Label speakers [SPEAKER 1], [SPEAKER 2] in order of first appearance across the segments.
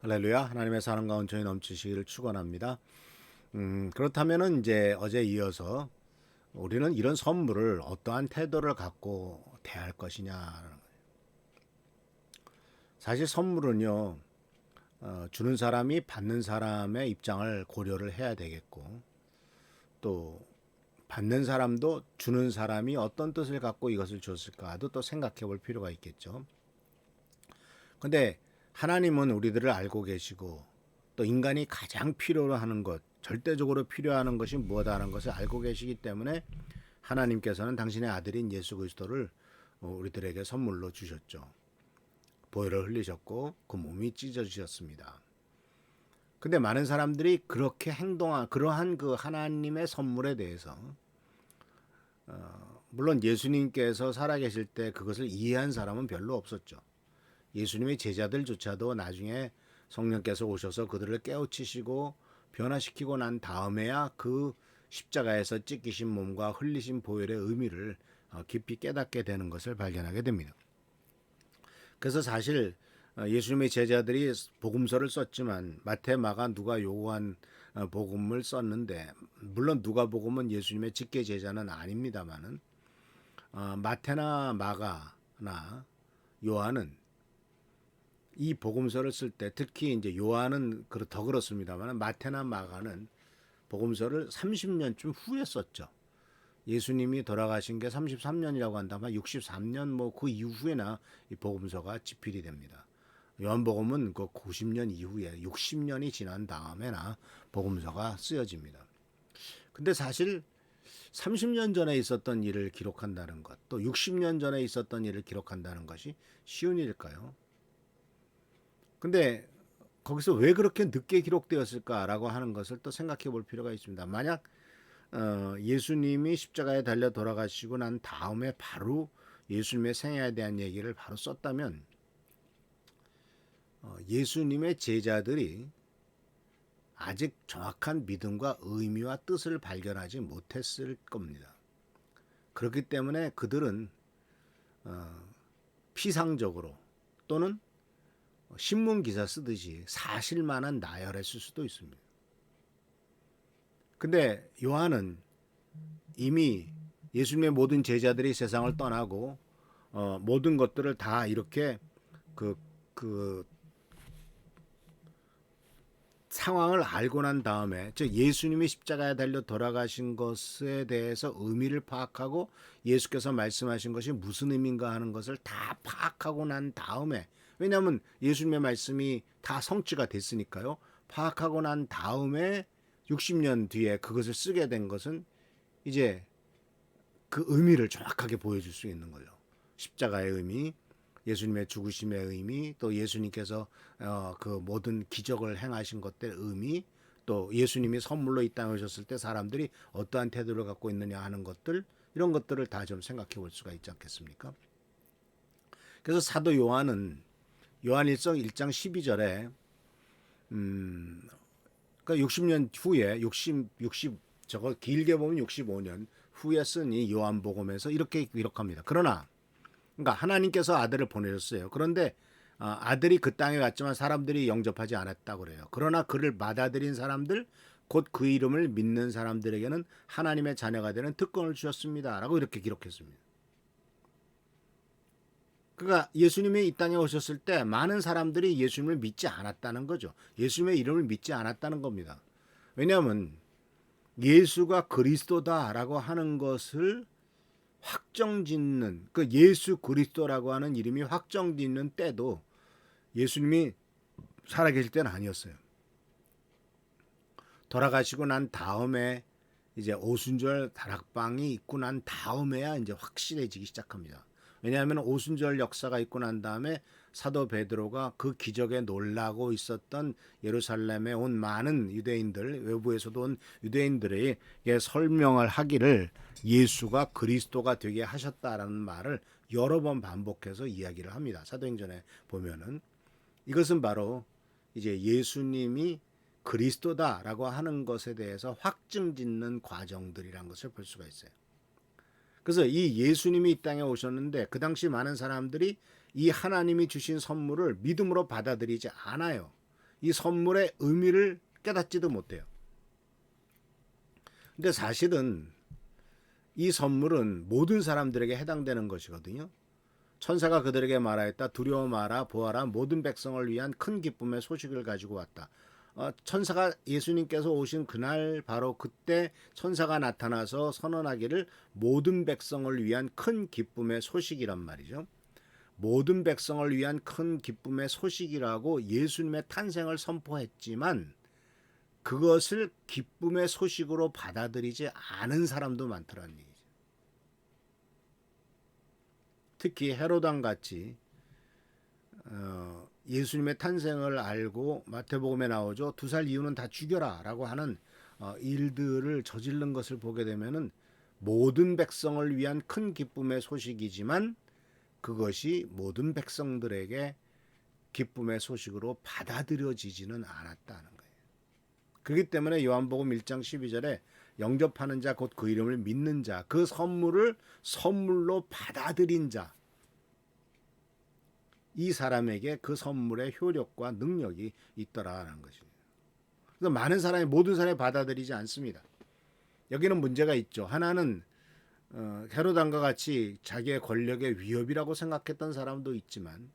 [SPEAKER 1] 할렐루야. 하나님의 사랑과 온전히 넘치시기를 축원합니다. 그렇다면은 이제 어제 이어서 우리는 이런 선물을 어떠한 태도를 갖고 대할 것이냐라는 거예요. 사실 선물은요, 주는 사람이 받는 사람의 입장을 고려를 해야 되겠고, 또 받는 사람도 주는 사람이 어떤 뜻을 갖고 이것을 줬을까도 또 생각해 볼 필요가 있겠죠. 근데 하나님은 우리들을 알고 계시고 또 인간이 가장 필요로 하는 것, 절대적으로 필요하는 것이 무엇이라는 것을 알고 계시기 때문에 하나님께서는 당신의 아들인 예수 그리스도를 우리들에게 선물로 주셨죠. 보혈을 흘리셨고 그 몸이 찢어지셨습니다. 근데 많은 사람들이 그렇게 행동한 그러한 그 하나님의 선물에 대해서 물론 예수님께서 살아계실 때 그것을 이해한 사람은 별로 없었죠. 예수님의 제자들조차도 나중에 성령께서 오셔서 그들을 깨우치시고 변화시키고 난 다음에야 그 십자가에서 찢기신 몸과 흘리신 보혈의 의미를 깊이 깨닫게 되는 것을 발견하게 됩니다. 그래서 사실 예수님의 제자들이 복음서를 썼지만 마태, 마가, 누가, 요한 복음을 썼는데 물론 누가복음은 예수님의 직계 제자는 아닙니다만은 마태나 마가나 요한은 이 복음서를 쓸 때 특히 이제 요한은 더 그렇습니다만 마태나 마가는 복음서를 30년쯤 후에 썼죠. 예수님이 돌아가신 게 33년이라고 한다면 63년 뭐 그 이후에나 이 복음서가 집필이 됩니다. 요한복음은 그 90년 이후에 60년이 지난 다음에나 복음서가 쓰여집니다. 근데 사실 30년 전에 있었던 일을 기록한다는 것, 또 60년 전에 있었던 일을 기록한다는 것이 쉬운 일일까요? 근데 거기서 왜 그렇게 늦게 기록되었을까라고 하는 것을 또 생각해 볼 필요가 있습니다. 만약 예수님이 십자가에 달려 돌아가시고 난 다음에 바로 예수님의 생애에 대한 얘기를 바로 썼다면 예수님의 제자들이 아직 정확한 믿음과 의미와 뜻을 발견하지 못했을 겁니다. 그렇기 때문에 그들은 피상적으로 또는 신문 기사 쓰듯이 사실만은 나열했을 수도 있습니다. 근데 요한은 이미 예수님의 모든 제자들이 세상을 떠나고 모든 것들을 다 이렇게 그 상황을 알고 난 다음에 즉 예수님이 십자가에 달려 돌아가신 것에 대해서 의미를 파악하고 예수께서 말씀하신 것이 무슨 의미인가 하는 것을 다 파악하고 난 다음에 왜냐하면 예수님의 말씀이 다 성취가 됐으니까요. 파악하고 난 다음에 60년 뒤에 그것을 쓰게 된 것은 이제 그 의미를 정확하게 보여줄 수 있는 거죠. 십자가의 의미, 예수님의 죽으심의 의미, 또 예수님께서 그 모든 기적을 행하신 것들의 의미, 또 예수님이 선물로 이 땅에 오셨을 때 사람들이 어떠한 태도를 갖고 있느냐 하는 것들, 이런 것들을 다 좀 생각해 볼 수가 있지 않겠습니까? 그래서 사도 요한은 요한일서 1장 12절에 그러니까 60년 후에 60 저거 길게 보면 65년 후에 쓴 이 요한복음에서 이렇게 기록합니다. 그러나 그러니까 하나님께서 아들을 보내셨어요. 그런데 아들이 그 땅에 왔지만 사람들이 영접하지 않았다고 그래요. 그러나 그를 받아들인 사람들 곧 그 이름을 믿는 사람들에게는 하나님의 자녀가 되는 특권을 주셨습니다. 라고 이렇게 기록했습니다. 그러니까 예수님이 이 땅에 오셨을 때 많은 사람들이 예수님을 믿지 않았다는 거죠. 예수님의 이름을 믿지 않았다는 겁니다. 왜냐하면 예수가 그리스도다라고 하는 것을 확정짓는 그 예수 그리스도라고 하는 이름이 확정짓는 때도 예수님이 살아계실 때는 아니었어요. 돌아가시고 난 다음에 이제 오순절 다락방이 있고 난 다음에야 이제 확실해지기 시작합니다. 왜냐하면 오순절 역사가 있고 난 다음에 사도 베드로가 그 기적에 놀라고 있었던 예루살렘에 온 많은 유대인들, 외부에서도 온 유대인들에게 설명을 하기를 예수가 그리스도가 되게 하셨다라는 말을 여러 번 반복해서 이야기를 합니다. 사도행전에 보면은 이것은 바로 이제 예수님이 그리스도다라고 하는 것에 대해서 확증짓는 과정들이란 것을 볼 수가 있어요. 그래서 이 예수님이 이 땅에 오셨는데 그 당시 많은 사람들이 이 하나님이 주신 선물을 믿음으로 받아들이지 않아요. 이 선물의 의미를 깨닫지도 못해요. 근데 사실은 이 선물은 모든 사람들에게 해당되는 것이거든요. 천사가 그들에게 말하였다. 두려워 마라. 보아라. 모든 백성을 위한 큰 기쁨의 소식을 가지고 왔다. 천사가 예수님께서 오신 그날 바로 그때 천사가 나타나서 선언하기를 모든 백성을 위한 큰 기쁨의 소식이란 말이죠. 모든 백성을 위한 큰 기쁨의 소식이라고 예수님의 탄생을 선포했지만 그것을 기쁨의 소식으로 받아들이지 않은 사람도 많더라는 얘기죠. 특히 헤로당 같이 예수님의 탄생을 알고 마태복음에 나오죠. 2살 이후는 다 죽여라 라고 하는 일들을 저지른 것을 보게 되면은 모든 백성을 위한 큰 기쁨의 소식이지만 그것이 모든 백성들에게 기쁨의 소식으로 받아들여지지는 않았다는 거예요. 그렇기 때문에 요한복음 1장 12절에 영접하는 자 곧 그 이름을 믿는 자, 그 선물을 선물로 받아들인 자, 이 사람에게 그 선물의 효력과 능력이 있더라라는 것이에요. 그래서 많은 사람이 모든 사람이 받아들이지 않습니다. 여기는 문제가 있죠. 하나는 헤로당과 같이 자기의 권력의 위협이라고 생각했던 사람도 있지만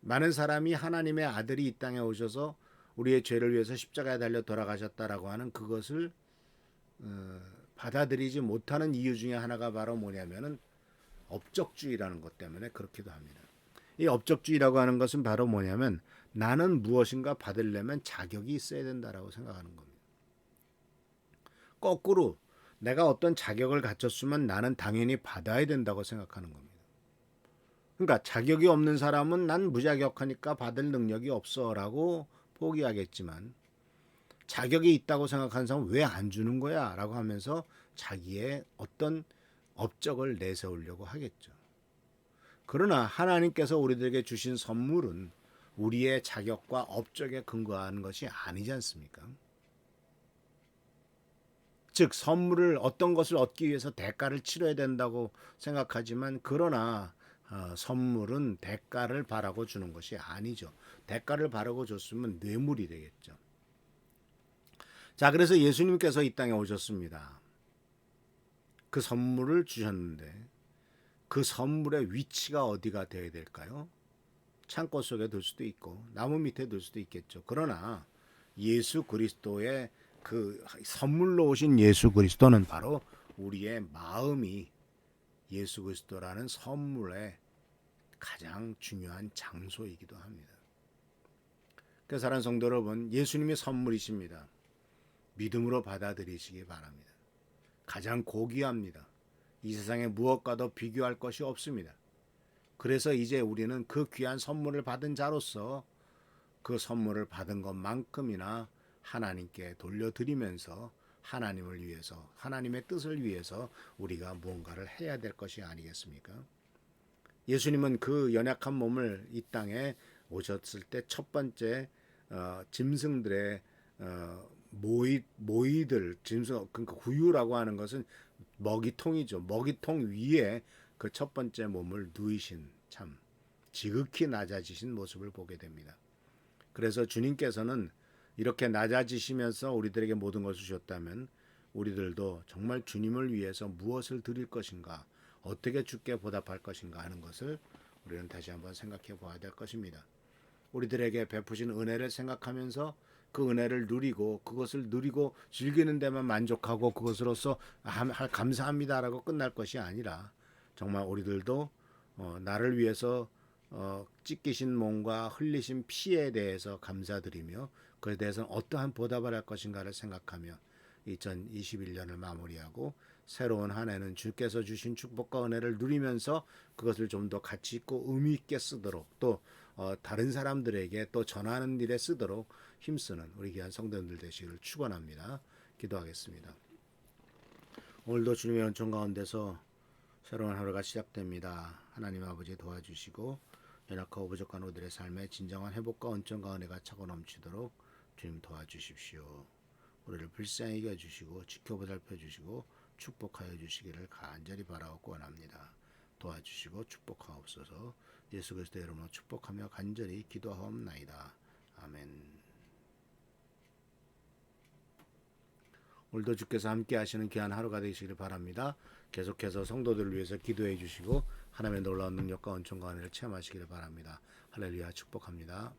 [SPEAKER 1] 많은 사람이 하나님의 아들이 이 땅에 오셔서 우리의 죄를 위해서 십자가에 달려 돌아가셨다라고 하는 그것을 받아들이지 못하는 이유 중에 하나가 바로 뭐냐면은 업적주의라는 것 때문에 그렇기도 합니다. 이 업적주의라고 하는 것은 바로 뭐냐면 나는 무엇인가 받으려면 자격이 있어야 된다라고 생각하는 겁니다. 거꾸로 내가 어떤 자격을 갖췄으면 나는 당연히 받아야 된다고 생각하는 겁니다. 그러니까 자격이 없는 사람은 난 무자격하니까 받을 능력이 없어라고 포기하겠지만 자격이 있다고 생각하는 사람은 왜 안 주는 거야? 라고 하면서 자기의 어떤 업적을 내세우려고 하겠죠. 그러나 하나님께서 우리들에게 주신 선물은 우리의 자격과 업적에 근거하는 것이 아니지 않습니까? 즉 선물을 어떤 것을 얻기 위해서 대가를 치러야 된다고 생각하지만 그러나 선물은 대가를 바라고 주는 것이 아니죠. 대가를 바라고 줬으면 뇌물이 되겠죠. 자, 그래서 예수님께서 이 땅에 오셨습니다. 그 선물을 주셨는데 그 선물의 위치가 어디가 되어야 될까요? 창고 속에 둘 수도 있고 나무 밑에 둘 수도 있겠죠. 그러나 예수 그리스도의 그 선물로 오신 예수 그리스도는 바로 우리의 마음이 예수 그리스도라는 선물의 가장 중요한 장소이기도 합니다. 그래서 사랑하는 성도 여러분, 예수님이 선물이십니다. 믿음으로 받아들이시기 바랍니다. 가장 고귀합니다. 이 세상에 무엇과도 비교할 것이 없습니다. 그래서 이제 우리는 그 귀한 선물을 받은 자로서 그 선물을 받은 것만큼이나 하나님께 돌려드리면서 하나님을 위해서, 하나님의 뜻을 위해서 우리가 무언가를 해야 될 것이 아니겠습니까? 예수님은 그 연약한 몸을 이 땅에 오셨을 때 첫 번째 짐승들의 모이들, 짐승, 그러니까 구유라고 하는 것은 먹이통이죠. 먹이통 위에 그 첫 번째 몸을 누이신 참 지극히 낮아지신 모습을 보게 됩니다. 그래서 주님께서는 이렇게 낮아지시면서 우리들에게 모든 것을 주셨다면 우리들도 정말 주님을 위해서 무엇을 드릴 것인가, 어떻게 주께 보답할 것인가 하는 것을 우리는 다시 한번 생각해 봐야 될 것입니다. 우리들에게 베푸신 은혜를 생각하면서 그 은혜를 누리고 그것을 누리고 즐기는 데만 만족하고 그것으로서 감사합니다라고 끝날 것이 아니라 정말 우리들도 나를 위해서 찢기신 몸과 흘리신 피에 대해서 감사드리며 그에 대해서는 어떠한 보답을 할 것인가를 생각하며 2021년을 마무리하고 새로운 한 해는 주께서 주신 축복과 은혜를 누리면서 그것을 좀 더 가치 있고 의미 있게 쓰도록 또 다른 사람들에게 또 전하는 일에 쓰도록 힘쓰는 우리 귀한 성도님들 되시기를 축원합니다. 기도하겠습니다. 오늘도 주님의 은총 가운데서 새로운 하루가 시작됩니다. 하나님 아버지 도와주시고 연약하고 부족한 우리들의 삶에 진정한 회복과 온전과 은혜가 차고 넘치도록 주님 도와주십시오. 우리를 불쌍히 여겨주시고 지켜보살펴 주시고 축복하여 주시기를 간절히 바라옵고 원합니다. 도와주시고 축복하옵소서. 예수 그리스도의 이름으로 축복하며 간절히 기도하옵나이다. 아멘. 아멘. 오늘도 주께서 함께 하시는 귀한 하루가 되시기를 바랍니다. 계속해서 성도들을 위해서 기도해 주시고 하나님의 놀라운 능력과 은총과 은혜를 체험하시기를 바랍니다. 할렐루야 축복합니다.